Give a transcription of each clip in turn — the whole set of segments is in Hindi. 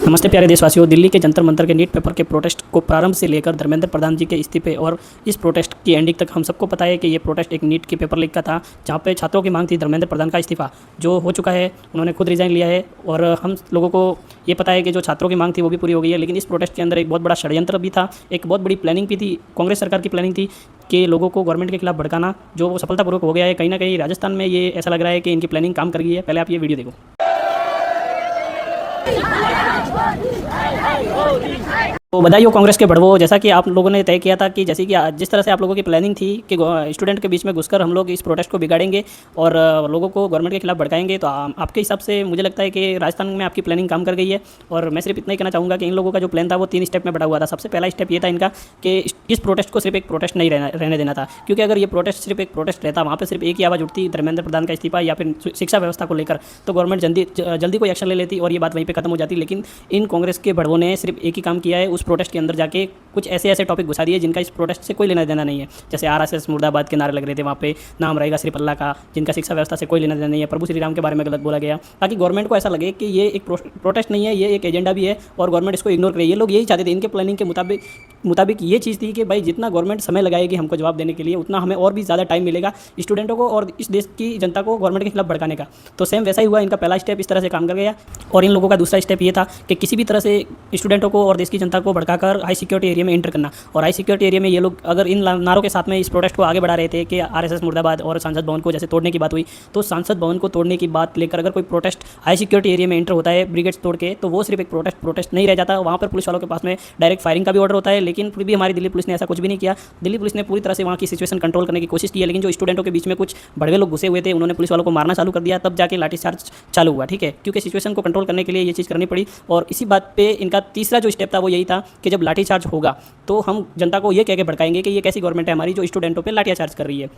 नमस्ते प्यारे देशवासियों। दिल्ली के जंतर मंतर के नीट पेपर के प्रोटेस्ट को प्रारंभ से लेकर धर्मेंद्र प्रधान जी के इस्तीफे और इस प्रोटेस्ट की एंडिंग तक हम सबको पता है कि ये प्रोटेस्ट एक नीट के पेपर लीक का था, जहाँ पे छात्रों की मांग थी धर्मेंद्र प्रधान का इस्तीफा, जो हो चुका है। उन्होंने खुद रिजाइन लिया है और हम लोगों को ये पता है कि जो छात्रों की मांग थी वो भी पूरी हो गई है। लेकिन इस प्रोटेस्ट के अंदर एक बहुत बड़ा षड्यंत्र भी था, एक बहुत बड़ी प्लानिंग भी थी, कांग्रेस सरकार की प्लानिंग थी कि लोगों को गवर्नमेंट के खिलाफ भड़काना, जो सफलतापूर्वक हो गया है। कहीं ना कहीं राजस्थान में ये ऐसा लग रहा है कि इनकी प्लानिंग काम कर गई है। पहले आप ये वीडियो देखो। तो बधाई हो कांग्रेस के बढ़वो। जैसा कि आप लोगों ने तय किया था कि जैसे कि जिस तरह से आप लोगों की प्लानिंग थी कि स्टूडेंट के बीच में घुसकर हम लोग इस प्रोटेस्ट को बिगाड़ेंगे और लोगों को गवर्नमेंट के खिलाफ भड़काएंगे, तो आपके हिसाब से मुझे लगता है कि राजस्थान में आपकी प्लानिंग काम कर गई है। और मैं सिर्फ इतना ही कहना चाहूँगा कि इन लोगों का जो प्लान था वो 3 स्टेप में बढ़ा हुआ था। सबसे पहला स्टेप ये था इनका कि इस प्रोटेस्ट को सिर्फ एक प्रोटेस्ट नहीं रहने देना था, क्योंकि अगर ये प्रोटेस्ट सिर्फ एक प्रोटेस्ट रहता, वहाँ पर सिर्फ एक ही आवाज़ उठती, धर्मेंद्र प्रधान का इस्तीफा या फिर शिक्षा व्यवस्था को लेकर, तो गवर्नमेंट जल्दी कोई एक्शन ले लेती और ये बात वहीं पर खत्म हो जाती। लेकिन इन कांग्रेस के बढ़वों ने सिर्फ एक ही काम किया है, उस प्रोटेस्ट के अंदर जाके कुछ ऐसे टॉपिक घुसा दिए जिनका इस प्रोटेस्ट से कोई लेना देना नहीं है। जैसे आरएसएस मुर्दाबाद के नारे लग रहे थे, वहाँ पे नाम रहेगा सिर्फ अल्लाह का, जिनका शिक्षा व्यवस्था से कोई लेना देना नहीं है। प्रभु श्री राम के बारे में गलत बोला गया, ताकि गवर्नमेंट को ऐसा लगे कि ये एक प्रोटेस्ट नहीं है, ये एक एजेंडा भी है और गवर्नमेंट इसको इग्नोर करे। ये लोग यही चाहते थे, इनके प्लानिंग के मुताबिक ये चीज़ थी कि भाई जितना गवर्नमेंट समय लगाएगी हमको जवाब देने के लिए, उतना हमें और भी ज़्यादा टाइम मिलेगा स्टूडेंटों को और इस देश की जनता को गवर्नमेंट के खिलाफ भड़काने का। तो सेम वैसा ही हुआ। इनका पहला स्टेप इस तरह से काम कर गया और इन लोगों का दूसरा स्टेप ये था कि किसी भी तरह से स्टूडेंटों को और देश की जनता को भड़काकर हाई सिक्योरिटी एरिया में एंटर करना। और हाई सिक्योरिटी एरिया में ये लोग अगर इन नारों के साथ में इस प्रोटेस्ट को आगे बढ़ा रहे थे कि आरएसएस मुर्दाबाद और संसद भवन को जैसे तोड़ने की बात हुई, तो संसद भवन को तोड़ने की बात लेकर अगर कोई प्रोटेस्ट हाई सिक्योरिटी एरिया में एंटर होता है ब्रिगेड्स तोड़ के, तो वो सिर्फ एक प्रोटेस्ट नहीं रह जाता। वहाँ पर पुलिस वालों के पास में डायरेक्ट फायरिंग का भी ऑर्डर होता है। लेकिन फिर भी हमारी दिल्ली पुलिस ने ऐसा कुछ भी नहीं किया। दिल्ली पुलिस ने पूरी तरह से वहाँ की सिचुएशन कंट्रोल करने की कोशिश की है, लेकिन जो स्टूडेंटों के बीच में कुछ भड़वे लोग घुसे हुए थे, उन्होंने पुलिस वालों को मारना चालू कर दिया, तब जाके लाठीचार्ज चालू हुआ। ठीक है, क्योंकि सिचुएशन को कंट्रोल करने के लिए ये चीज़ करनी पड़ी। और इसी बात पे इनका तीसरा जो स्टेप था वो यही था कि जब लाठीचार्ज होगा तो हम जनता को ये कह के भड़काएंगे कि ये कैसी गवर्नमेंट है हमारी जो स्टूडेंटों पे लाठीचार्ज कर रही है।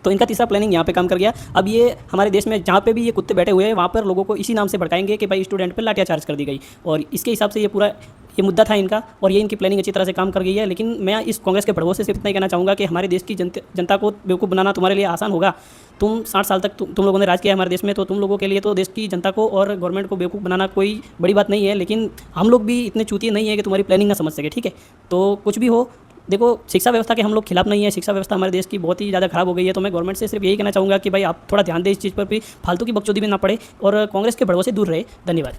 तो इनका तीसरा प्लानिंग यहाँ पे काम कर गया। अब ये हमारे देश में जहाँ पे भी ये कुत्ते बैठे हुए हैं, वहाँ पर लोगों को इसी नाम से भड़काएंगे कि भाई स्टूडेंट पे लाठीचार्ज कर दी गई। और इसके हिसाब से ये मुद्दा था इनका और ये इनकी प्लानिंग अच्छी तरह से काम कर गई है। लेकिन मैं इस कांग्रेस के बढ़वों से सिर्फ इतना ही कहना चाहूँगा कि हमारे देश की जनता को बेवकूफ़ बनाना तुम्हारे लिए आसान होगा। तुम 60 साल तक तुम लोगों ने राज किया है हमारे देश में, तो तुम लोगों के लिए तो देश की जनता को और गवर्नमेंट को बेवकूफ़ बनाना कोई बड़ी बात नहीं है। लेकिन हम लोग भी इतने चूतिए नहीं है कि तुम्हारी प्लानिंग ना समझ सके। ठीक है, तो कुछ भी हो, देखो शिक्षा व्यवस्था के हम लोग खिलाफ नहीं है। शिक्षा व्यवस्था हमारे देश की बहुत ही ज़्यादा खराब हो गई है। तो मैं गवर्नमेंट से सिर्फ यही कहना चाहूँगा कि भाई आप थोड़ा ध्यान दें इस चीज़ पर भी, फालतू की बकचोदी में ना पड़े और कांग्रेस के बढ़वों से दूर रहे। धन्यवाद।